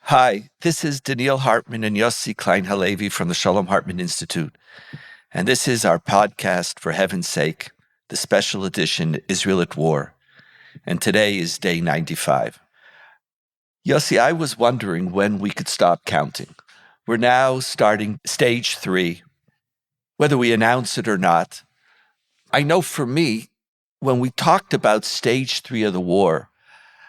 Hi, this is Donniel Hartman and Yossi Klein Halevi from the Shalom Hartman Institute. And this is our podcast, For Heaven's Sake, the special edition, Israel at War. And today is day 95. Yossi, I was wondering when we could stop counting. We're now starting stage 3, whether we announce it or not. I know for me, when we talked about stage 3 of the war,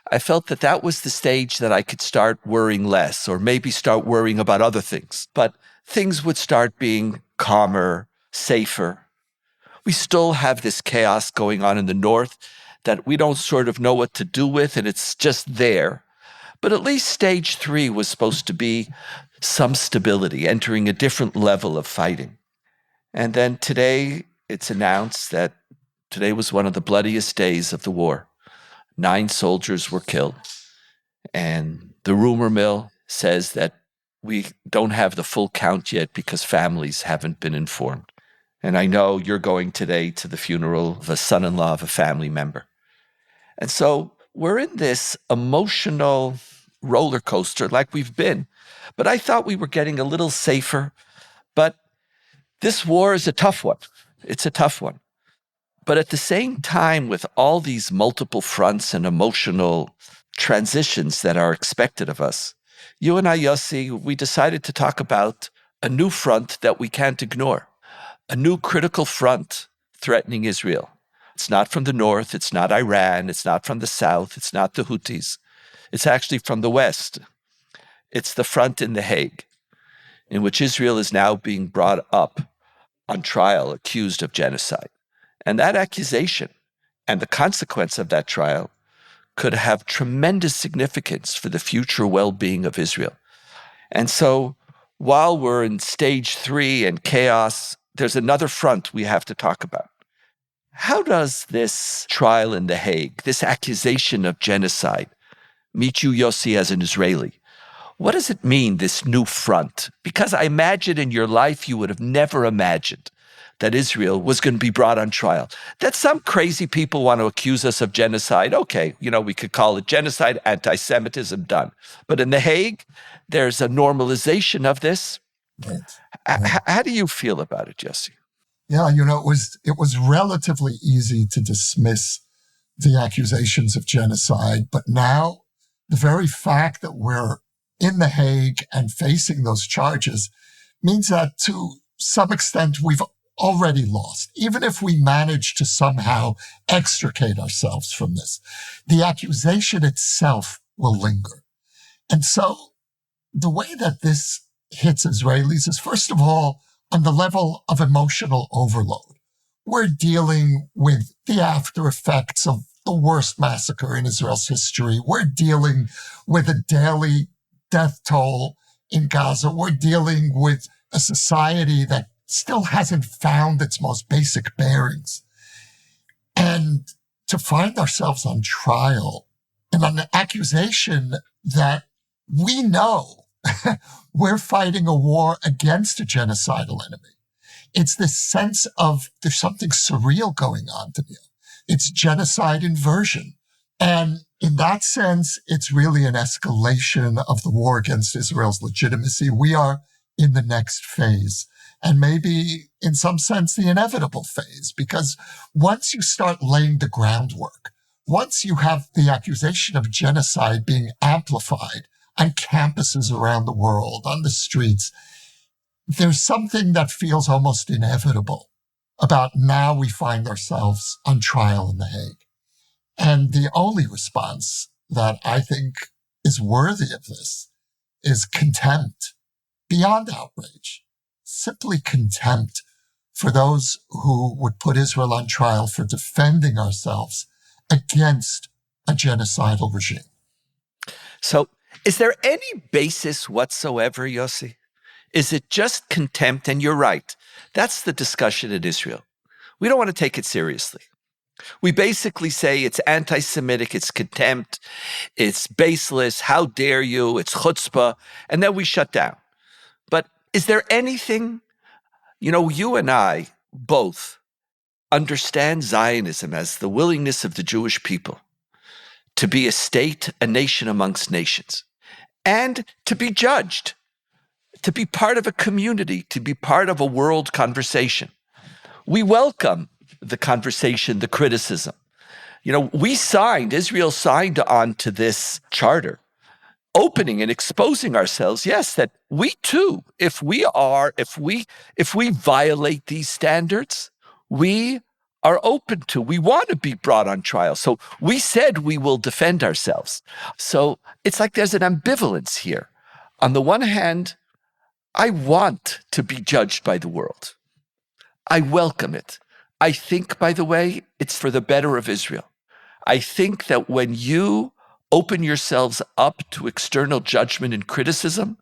I felt that that was the stage that I could start worrying less, or maybe start worrying about other things. But things would start being calmer, safer. We still have this chaos going on in the north that we don't sort of know what to do with, and it's just there. But at least stage 3 was supposed to be some stability, entering a different level of fighting. And then today, it's announced that today was one of the bloodiest days of the war. 9 soldiers were killed. And the rumor mill says that we don't have the full count yet because families haven't been informed. And I know you're going today to the funeral of a son-in-law of a family member. And so we're in this emotional roller coaster like we've been. But I thought we were getting a little safer. But this war is a tough one. It's a tough one. But at the same time, with all these multiple fronts and emotional transitions that are expected of us, you and I, Yossi, we decided to talk about a new front that we can't ignore, a new critical front threatening Israel. It's not from the north, it's not Iran, it's not from the south, it's not the Houthis. It's actually from the west. It's the front in The Hague, in which Israel is now being brought up on trial, accused of genocide. And that accusation and the consequence of that trial could have tremendous significance for the future well-being of Israel. And so while we're in stage 3 and chaos, there's another front we have to talk about. How does this trial in The Hague, this accusation of genocide, meet you, Yossi, as an Israeli? What does it mean, this new front? Because I imagine in your life you would have never imagined that Israel was going to be brought on trial. That some crazy people want to accuse us of genocide. Okay, we could call it genocide, anti-Semitism, done. But in The Hague, there's a normalization of this. Right. Right. How do you feel about it, Yossi? Yeah, it was relatively easy to dismiss the accusations of genocide, but now the very fact that we're in The Hague and facing those charges means that to some extent we've already lost. Even if we manage to somehow extricate ourselves from this, the accusation itself will linger. And so the way that this hits Israelis is, first of all, on the level of emotional overload. We're dealing with the after effects of the worst massacre in Israel's history. We're dealing with a daily death toll in Gaza. We're dealing with a society that still hasn't found its most basic bearings. And to find ourselves on trial and on an accusation that we know we're fighting a war against a genocidal enemy. It's this sense of there's something surreal going on, Donniel. It's genocide inversion. And in that sense, it's really an escalation of the war against Israel's legitimacy. We are in the next phase. And maybe, in some sense, the inevitable phase, because once you start laying the groundwork, once you have the accusation of genocide being amplified on campuses around the world, on the streets, there's something that feels almost inevitable about now we find ourselves on trial in The Hague. And the only response that I think is worthy of this is contempt, beyond outrage. Simply contempt for those who would put Israel on trial for defending ourselves against a genocidal regime. So is there any basis whatsoever, Yossi? Is it just contempt? And you're right. That's the discussion in Israel. We don't want to take it seriously. We basically say it's anti-Semitic, it's contempt, it's baseless, how dare you, it's chutzpah, and then we shut down. But is there anything, you and I both understand Zionism as the willingness of the Jewish people to be a state, a nation amongst nations. and to be judged, to be part of a community, to be part of a world conversation. We welcome the conversation, the criticism. Israel signed on to this charter, opening and exposing ourselves, yes, that we too, if we violate these standards, we are open to, we want to be brought on trial. So we said we will defend ourselves. So it's like there's an ambivalence here. On the one hand, I want to be judged by the world. I welcome it. I think, by the way, it's for the better of Israel. I think that when you open yourselves up to external judgment and criticism,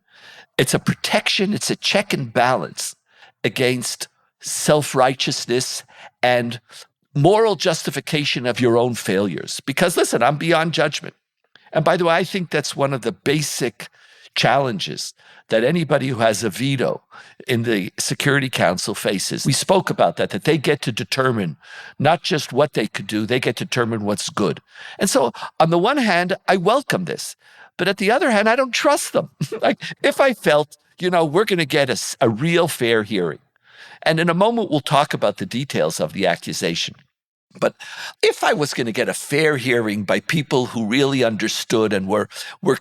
it's a protection, it's a check and balance against self-righteousness and moral justification of your own failures. Because listen, I'm beyond judgment. And by the way, I think that's one of the basic challenges that anybody who has a veto in the Security Council faces. We spoke about that they get to determine not just what they could do, they get to determine what's good. And so on the one hand, I welcome this. But at the other hand, I don't trust them. Like if I felt, we're going to get a real fair hearing. And in a moment, we'll talk about the details of the accusation. But if I was going to get a fair hearing by people who really understood and were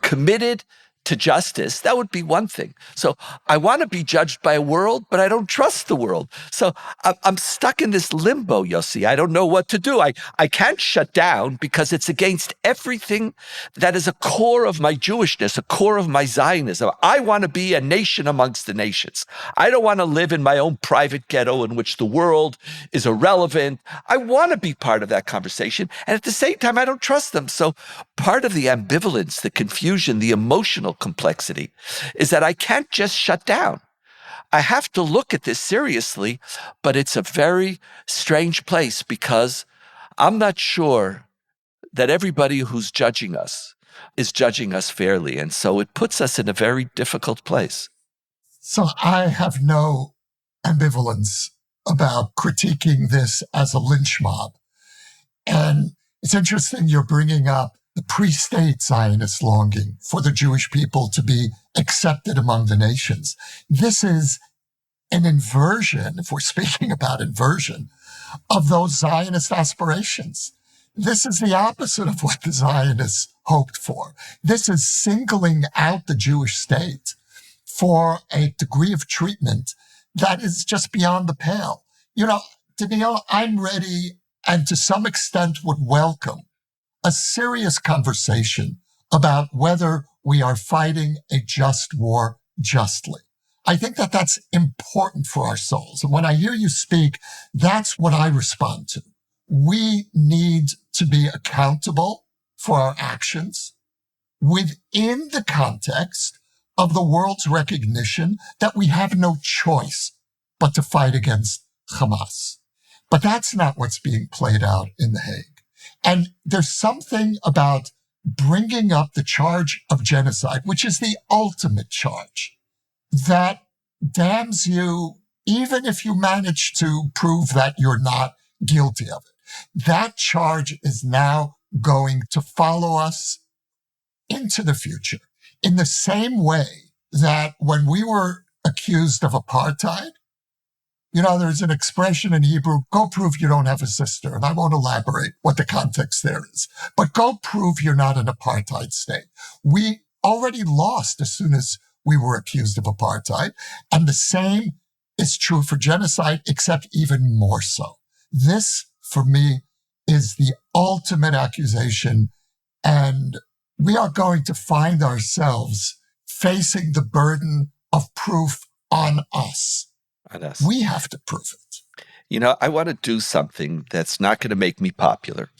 committed to justice, that would be one thing. So I want to be judged by a world, but I don't trust the world. So I'm stuck in this limbo, Yossi. I don't know what to do. I can't shut down because it's against everything that is a core of my Jewishness, a core of my Zionism. I want to be a nation amongst the nations. I don't want to live in my own private ghetto in which the world is irrelevant. I want to be part of that conversation. And at the same time, I don't trust them. So part of the ambivalence, the confusion, the emotional complexity is that I can't just shut down. I have to look at this seriously, but it's a very strange place because I'm not sure that everybody who's judging us is judging us fairly. And so it puts us in a very difficult place. So I have no ambivalence about critiquing this as a lynch mob. And it's interesting you're bringing up the pre-state Zionist longing for the Jewish people to be accepted among the nations. This is an inversion, if we're speaking about inversion, of those Zionist aspirations. This is the opposite of what the Zionists hoped for. This is singling out the Jewish state for a degree of treatment that is just beyond the pale. Donniel, I'm ready and to some extent would welcome a serious conversation about whether we are fighting a just war justly. I think that that's important for our souls. And when I hear you speak, that's what I respond to. We need to be accountable for our actions within the context of the world's recognition that we have no choice but to fight against Hamas. But that's not what's being played out in The Hague. And there's something about bringing up the charge of genocide, which is the ultimate charge, that damns you even if you manage to prove that you're not guilty of it. That charge is now going to follow us into the future in the same way that when we were accused of apartheid, there's an expression in Hebrew, go prove you don't have a sister. And I won't elaborate what the context there is, but go prove you're not an apartheid state. We already lost as soon as we were accused of apartheid. And the same is true for genocide, except even more so. This, for me, is the ultimate accusation. And we are going to find ourselves facing the burden of proof on us. We have to prove it. I want to do something that's not going to make me popular.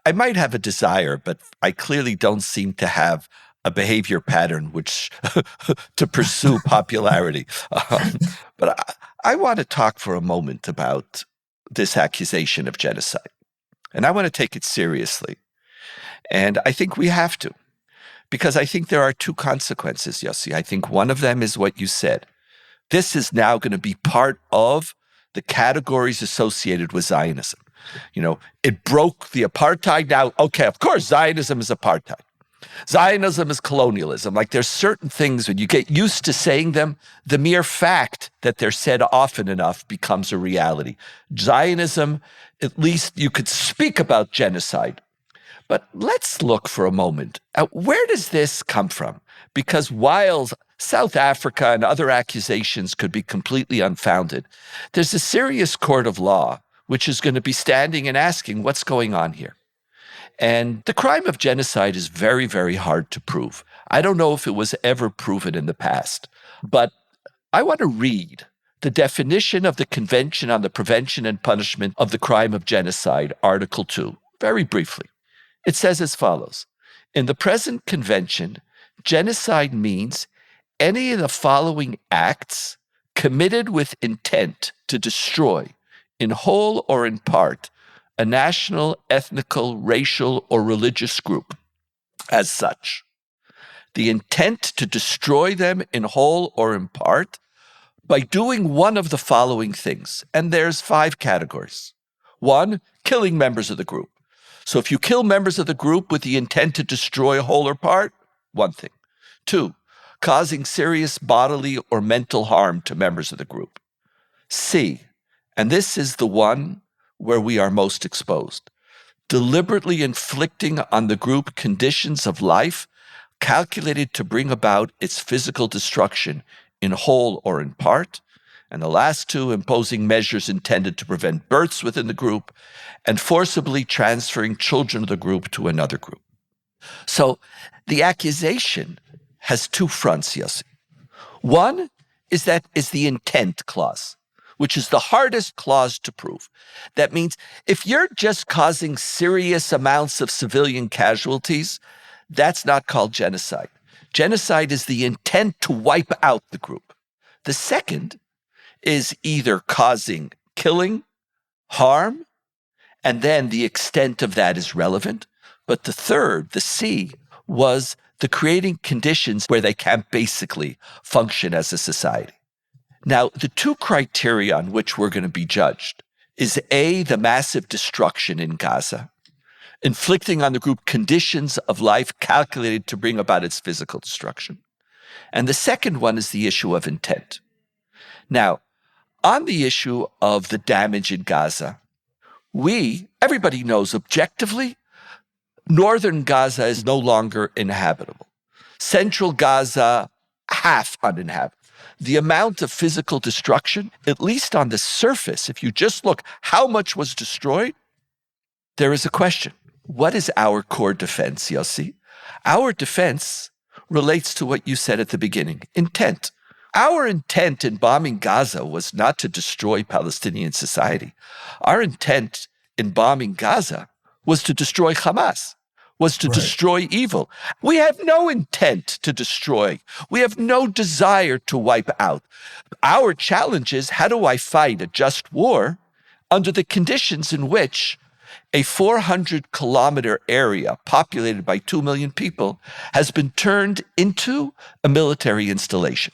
I might have a desire, but I clearly don't seem to have a behavior pattern which to pursue popularity. But I want to talk for a moment about this accusation of genocide. And I want to take it seriously. And I think we have to, because I think there are two consequences, Yossi. I think one of them is what you said. This is now going to be part of the categories associated with Zionism. It broke the apartheid. Now, okay, of course, Zionism is apartheid. Zionism is colonialism. Like there's certain things when you get used to saying them, the mere fact that they're said often enough becomes a reality. Zionism, at least you could speak about genocide. But let's look for a moment at where does this come from? Because while South Africa and other accusations could be completely unfounded, there's a serious court of law which is going to be standing and asking what's going on here. And the crime of genocide is very, very hard to prove. I don't know if it was ever proven in the past, but I want to read the definition of the Convention on the Prevention and Punishment of the Crime of Genocide, Article 2, very briefly. It says as follows: in the present convention, genocide means any of the following acts committed with intent to destroy, in whole or in part, a national, ethnical, racial, or religious group as such. The intent to destroy them in whole or in part by doing one of the following things. And there's 5 categories. 1, killing members of the group. So if you kill members of the group with the intent to destroy whole or part, one thing. 2, causing serious bodily or mental harm to members of the group. C, and this is the one where we are most exposed, deliberately inflicting on the group conditions of life calculated to bring about its physical destruction in whole or in part. And the last 2, imposing measures intended to prevent births within the group and forcibly transferring children of the group to another group. So the accusation has 2 fronts, Yossi. One is the intent clause, which is the hardest clause to prove. That means if you're just causing serious amounts of civilian casualties, that's not called genocide. Genocide is the intent to wipe out the group. The second is either causing killing, harm, and then the extent of that is relevant. But the third, the C, was the creating conditions where they can't basically function as a society. Now, the 2 criteria on which we're going to be judged is A, the massive destruction in Gaza, inflicting on the group conditions of life calculated to bring about its physical destruction. And the second one is the issue of intent. Now, on the issue of the damage in Gaza, everybody knows objectively, northern Gaza is no longer inhabitable. Central Gaza, half uninhabitable. The amount of physical destruction, at least on the surface, if you just look how much was destroyed, there is a question. What is our core defense, Yossi? Our defense relates to what you said at the beginning, intent. Our intent in bombing Gaza was not to destroy Palestinian society. Our intent in bombing Gaza was to destroy Hamas, was to destroy evil. We have no intent to destroy. We have no desire to wipe out. Our challenge is, how do I fight a just war under the conditions in which a 400-kilometer area populated by 2 million people has been turned into a military installation?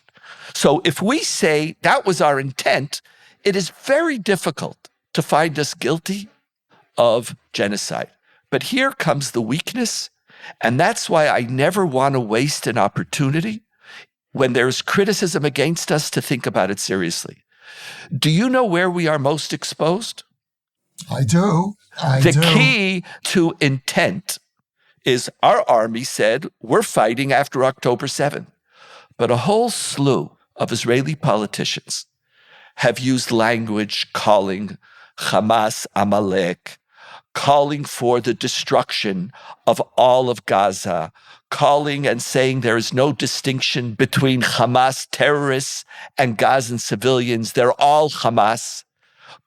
So if we say that was our intent, it is very difficult to find us guilty of genocide. But here comes the weakness, and that's why I never want to waste an opportunity when there's criticism against us to think about it seriously. Do you know where we are most exposed? I do. The key to intent is our army said, we're fighting after October 7th. But a whole slew of Israeli politicians have used language calling Hamas Amalek, calling for the destruction of all of Gaza, calling and saying there is no distinction between Hamas terrorists and Gazan civilians. They're all Hamas,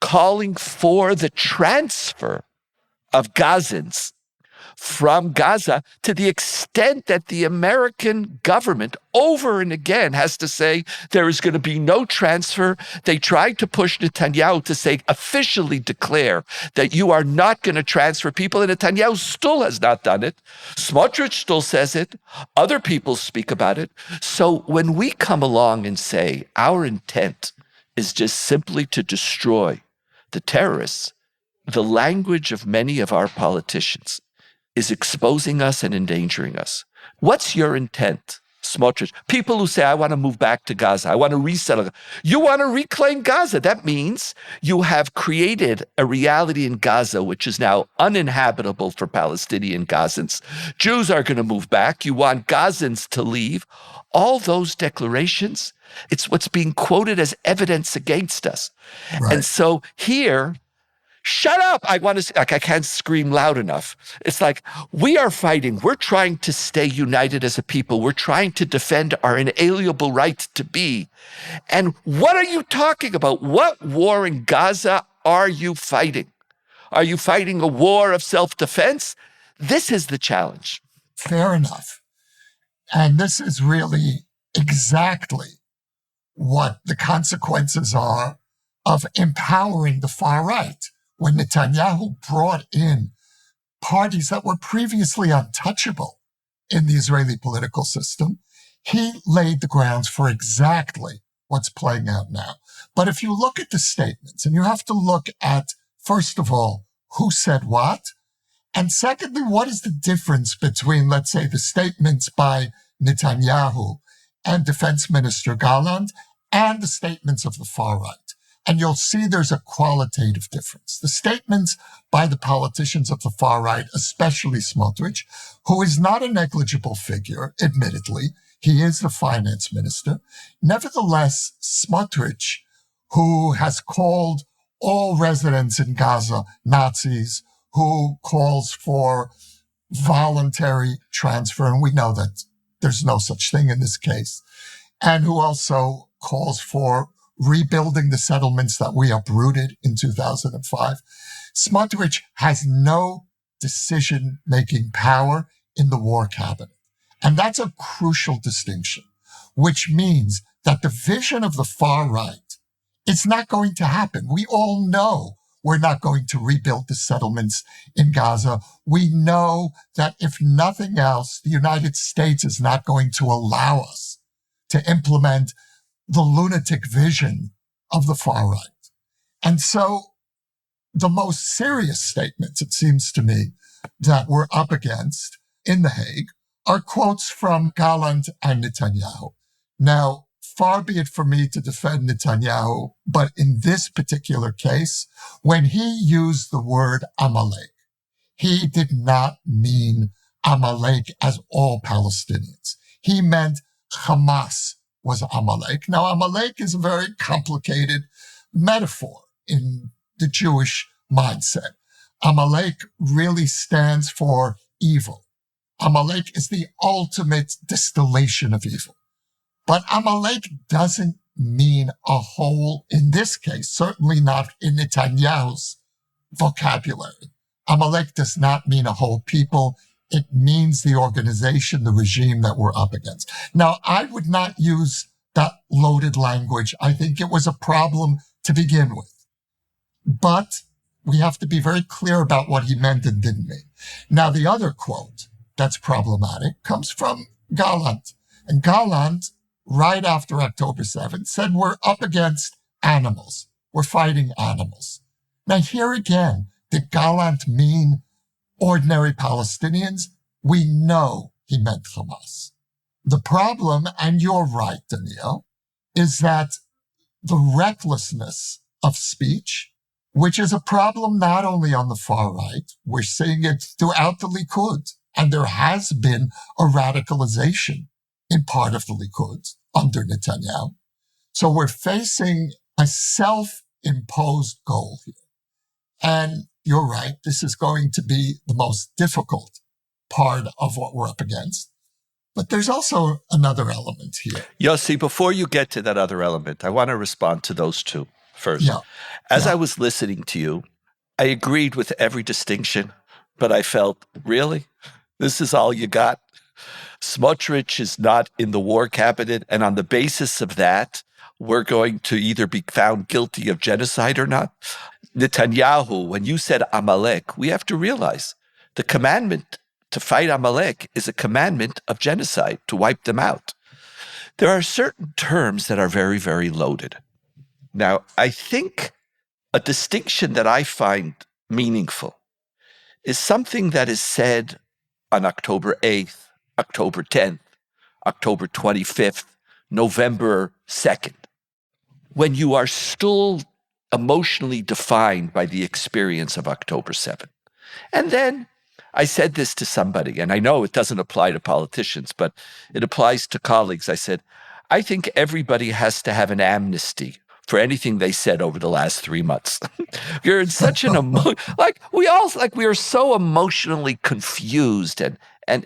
calling for the transfer of Gazans from Gaza, to the extent that the American government over and again has to say there is going to be no transfer. They tried to push Netanyahu to say, officially declare that you are not going to transfer people, and Netanyahu still has not done it. Smotrich still says it. Other people speak about it. So when we come along and say our intent is just simply to destroy the terrorists, the language of many of our politicians is exposing us and endangering us. What's your intent, Smotrich? People who say, I want to move back to Gaza, I want to resettle. You want to reclaim Gaza. That means you have created a reality in Gaza which is now uninhabitable for Palestinian Gazans. Jews are going to move back. You want Gazans to leave. All those declarations, it's what's being quoted as evidence against us. Right. And so here, shut up. I can't scream loud enough. It's like, we are fighting. We're trying to stay united as a people. We're trying to defend our inalienable right to be. And what are you talking about? What war in Gaza are you fighting? Are you fighting a war of self-defense? This is the challenge. Fair enough. And this is really exactly what the consequences are of empowering the far right. When Netanyahu brought in parties that were previously untouchable in the Israeli political system, he laid the grounds for exactly what's playing out now. But if you look at the statements, and you have to look at, first of all, who said what, and secondly, what is the difference between, let's say, the statements by Netanyahu and Defense Minister Gallant and the statements of the far right? And you'll see there's a qualitative difference. The statements by the politicians of the far right, especially Smotrich, who is not a negligible figure, admittedly, he is the finance minister. Nevertheless, Smotrich, who has called all residents in Gaza Nazis, who calls for voluntary transfer, and we know that there's no such thing in this case, and who also calls for rebuilding the settlements that we uprooted in 2005. Smotrich has no decision-making power in the war cabinet. And that's a crucial distinction, which means that the vision of the far right is not going to happen. We all know we're not going to rebuild the settlements in Gaza. We know that if nothing else, the United States is not going to allow us to implement the lunatic vision of the far right. And so the most serious statements, it seems to me, that we're up against in The Hague are quotes from Gallant and Netanyahu. Now, far be it from me to defend Netanyahu, but in this particular case, when he used the word Amalek, he did not mean Amalek as all Palestinians. He meant Hamas was Amalek. Now, Amalek is a very complicated metaphor in the Jewish mindset. Amalek really stands for evil. Amalek is the ultimate distillation of evil. But Amalek doesn't mean a whole, in this case, certainly not in Netanyahu's vocabulary. Amalek does not mean a whole people. It means the organization, the regime that we're up against. Now, I would not use that loaded language. I think it was a problem to begin with. But we have to be very clear about what he meant and didn't mean. Now, the other quote that's problematic comes from Gallant. And Gallant, right after October 7th, said we're up against animals. We're fighting animals. Now, here again, did Gallant mean ordinary Palestinians? We know he meant Hamas. The problem, and you're right, Donniel, is that the recklessness of speech, which is a problem not only on the far right, we're seeing it throughout the Likud, and there has been a radicalization in part of the Likud under Netanyahu. So we're facing a self-imposed goal here. And you're right, this is going to be the most difficult part of what we're up against. But there's also another element here. Yossi, before you get to that other element, I want to respond to those two first. Yeah. As I was listening to you, I agreed with every distinction, but I felt, really? This is all you got? Smotrich is not in the war cabinet, and on the basis of that, we're going to either be found guilty of genocide or not? Netanyahu, when you said Amalek, we have to realize the commandment to fight Amalek is a commandment of genocide, to wipe them out. There are certain terms that are very, very loaded. Now, I think a distinction that I find meaningful is something that is said on October 8th, October 10th, October 25th, November 2nd, when you are still emotionally defined by the experience of October 7th. And then I said this to somebody, and I know it doesn't apply to politicians, but it applies to colleagues. I said, I think everybody has to have an amnesty for anything they said over the last 3 months. You're in such an we are so emotionally confused, and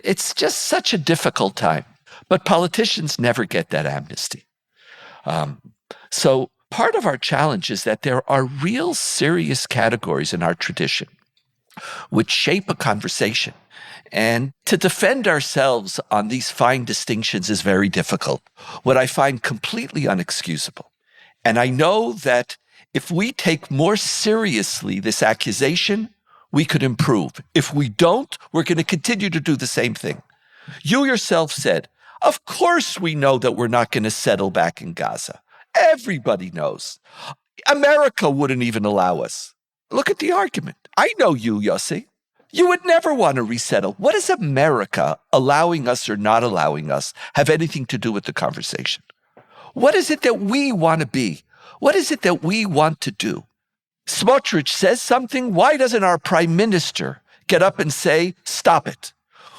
it's just such a difficult time. But politicians never get that amnesty. So part of our challenge is that there are real serious categories in our tradition which shape a conversation. And to defend ourselves on these fine distinctions is very difficult, what I find completely unexcusable. And I know that if we take more seriously this accusation, we could improve. If we don't, we're going to continue to do the same thing. You yourself said, of course we know that we're not going to settle back in Gaza. Everybody knows. America wouldn't even allow us. Look at the argument. I know you, Yossi. You would never want to resettle. What does America allowing us or not allowing us have anything to do with the conversation? What is it that we want to be? What is it that we want to do? Smotrich says something. Why doesn't our prime minister get up and say, stop it?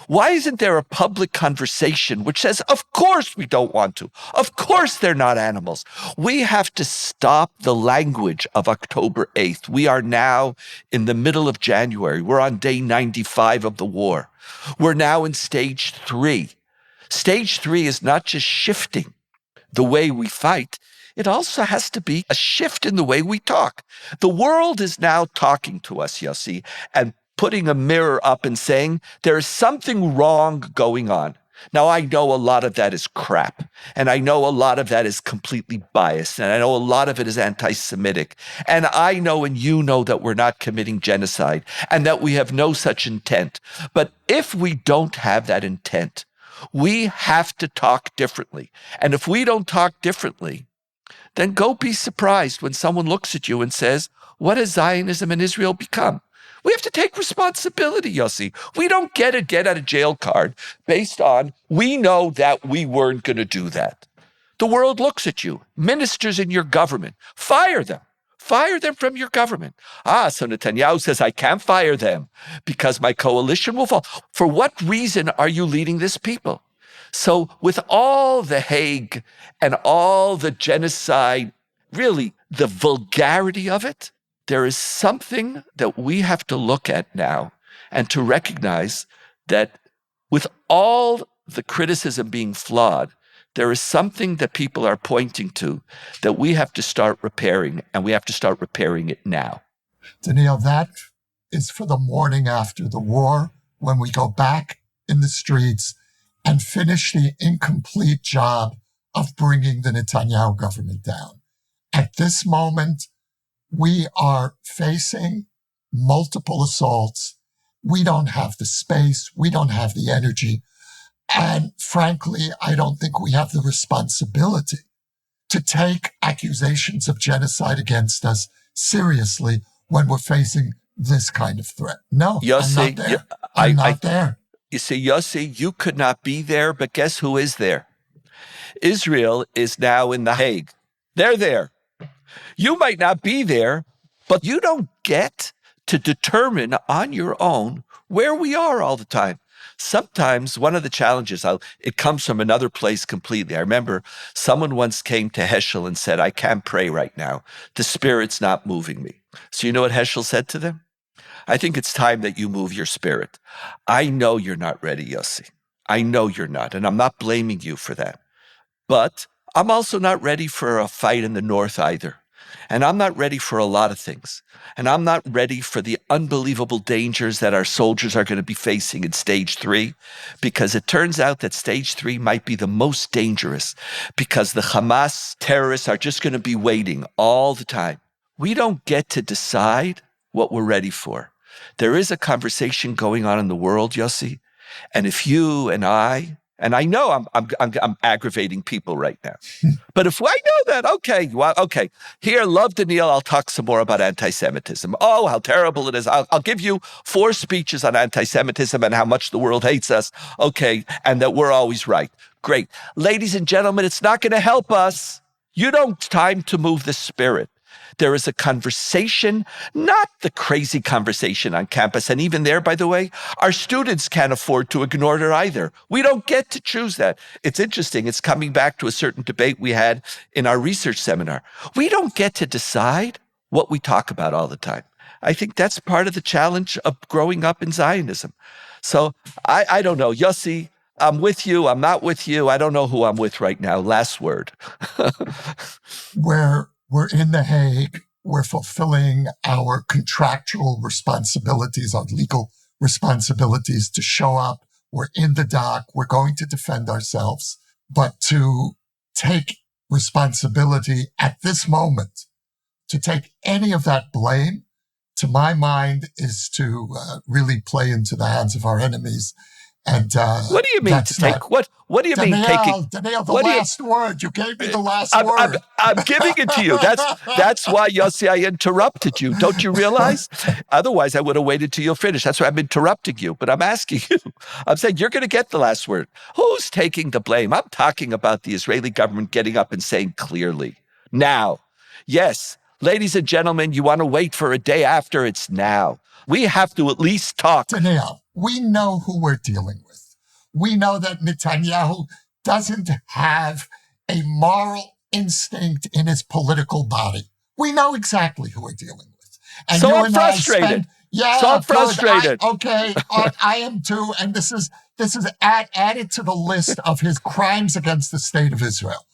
Why isn't there a public conversation which says, of course we don't want to. Of course they're not animals. We have to stop the language of October 8th. We are now in the middle of January. We're on day 95 of the war. We're now in stage 3. Stage 3 is not just shifting the way we fight. It also has to be a shift in the way we talk. The world is now talking to us, Yossi, and putting a mirror up and saying, there is something wrong going on. Now, I know a lot of that is crap, and I know a lot of that is completely biased, and I know a lot of it is anti-Semitic, and I know and you know that we're not committing genocide, and that we have no such intent. But if we don't have that intent, we have to talk differently. And if we don't talk differently, then go be surprised when someone looks at you and says, what has Zionism and Israel become? We have to take responsibility, Yossi. We don't get a get out of jail card based on we know that we weren't going to do that. The world looks at you, ministers in your government, fire them. Fire them from your government. So Netanyahu says, I can't fire them because my coalition will fall. For what reason are you leading this people? So with all the Hague and all the genocide, really the vulgarity of it, there is something that we have to look at now and to recognize that with all the criticism being flawed, there is something that people are pointing to that we have to start repairing, and we have to start repairing it now. Donniel, that is for the morning after the war, when we go back in the streets and finish the incomplete job of bringing the Netanyahu government down. At this moment, we are facing multiple assaults. We don't have the space. We don't have the energy. And frankly, I don't think we have the responsibility to take accusations of genocide against us seriously when we're facing this kind of threat. No, Yossi, I'm not there. I'm not there. You see, Yossi, you could not be there, but guess who is there? Israel is now in The Hague. They're there. You might not be there, but you don't get to determine on your own where we are all the time. Sometimes one of the challenges, it comes from another place completely. I remember someone once came to Heschel and said, I can't pray right now. The Spirit's not moving me. So you know what Heschel said to them? I think it's time that you move your spirit. I know you're not ready, Yossi. I know you're not, and I'm not blaming you for that. But I'm also not ready for a fight in the north either. And I'm not ready for a lot of things. And I'm not ready for the unbelievable dangers that our soldiers are going to be facing in stage 3, because it turns out that stage 3 might be the most dangerous, because the Hamas terrorists are just going to be waiting all the time. We don't get to decide what we're ready for. There is a conversation going on in the world, Yossi. And if you and I And I know I'm aggravating people right now. But if I know that, okay, well, okay. Here, love Donniel, I'll talk some more about anti-Semitism. Oh, how terrible it is. I'll give you 4 speeches on anti-Semitism and how much the world hates us. Okay, and that we're always right. Great. Ladies and gentlemen, it's not going to help us. You don't time to move the spirit. There is a conversation, not the crazy conversation on campus. And even there, by the way, our students can't afford to ignore it either. We don't get to choose that. It's interesting. It's coming back to a certain debate we had in our research seminar. We don't get to decide what we talk about all the time. I think that's part of the challenge of growing up in Zionism. So I don't know. Yossi, I'm with you. I'm not with you. I don't know who I'm with right now. Last word. We're in The Hague. We're fulfilling our contractual responsibilities, our legal responsibilities to show up. We're in the dock. We're going to defend ourselves. But to take responsibility at this moment, to take any of that blame, to my mind, is to really play into the hands of our enemies. And what do you mean to take? What do you mean taking? Donniel, the last word. You gave me the last word. I'm giving it to you. That's why, Yossi, I interrupted you. Don't you realize? Otherwise, I would have waited till you're finished. That's why I'm interrupting you. But I'm asking you. I'm saying you're going to get the last word. Who's taking the blame? I'm talking about the Israeli government getting up and saying clearly, now, yes, ladies and gentlemen, you want to wait for a day after? It's now. We have to at least talk. Donniel, we know who we're dealing with. We know that Netanyahu doesn't have a moral instinct in his political body. We know exactly who we're dealing with. And so I'm frustrated. I'm frustrated. I am too. And this is added to the list of his crimes against the state of Israel.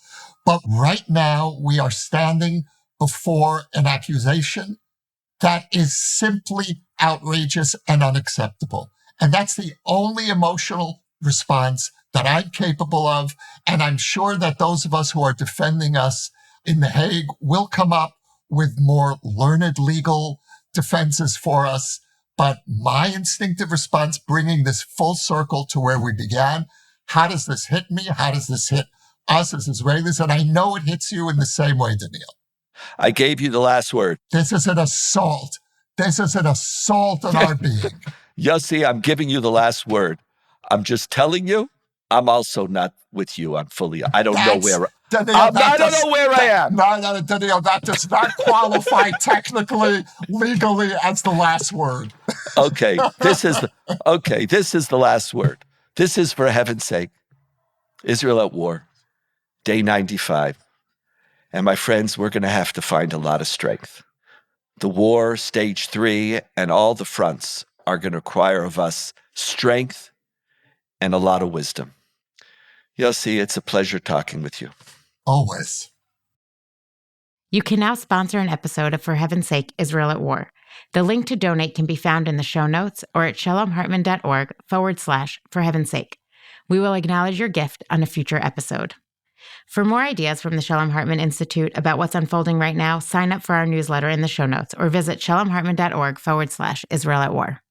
But right now, we are standing before an accusation that is simply outrageous and unacceptable. And that's the only emotional response that I'm capable of. And I'm sure that those of us who are defending us in The Hague will come up with more learned legal defenses for us. But my instinctive response, bringing this full circle to where we began, how does this hit me? How does this hit us as Israelis? And I know it hits you in the same way, Donniel. I gave you the last word. This is an assault. This is an assault on our being. Yossi, I'm giving you the last word. I'm just telling you, I'm also not with you. I don't know where I am. No, Donniel, that does not qualify technically, legally as the last word. Okay, this is the last word. This is, for heaven's sake, Israel at war, day 95. And my friends, we're going to have to find a lot of strength. The war, stage 3, and all the fronts are going to require of us strength and a lot of wisdom. Yossi, it's a pleasure talking with you. Always. You can now sponsor an episode of For Heaven's Sake, Israel at War. The link to donate can be found in the show notes or at shalomhartman.org/For Heaven's Sake. We will acknowledge your gift on a future episode. For more ideas from the Shalom Hartman Institute about what's unfolding right now, sign up for our newsletter in the show notes or visit shalomhartman.org/Israel at War.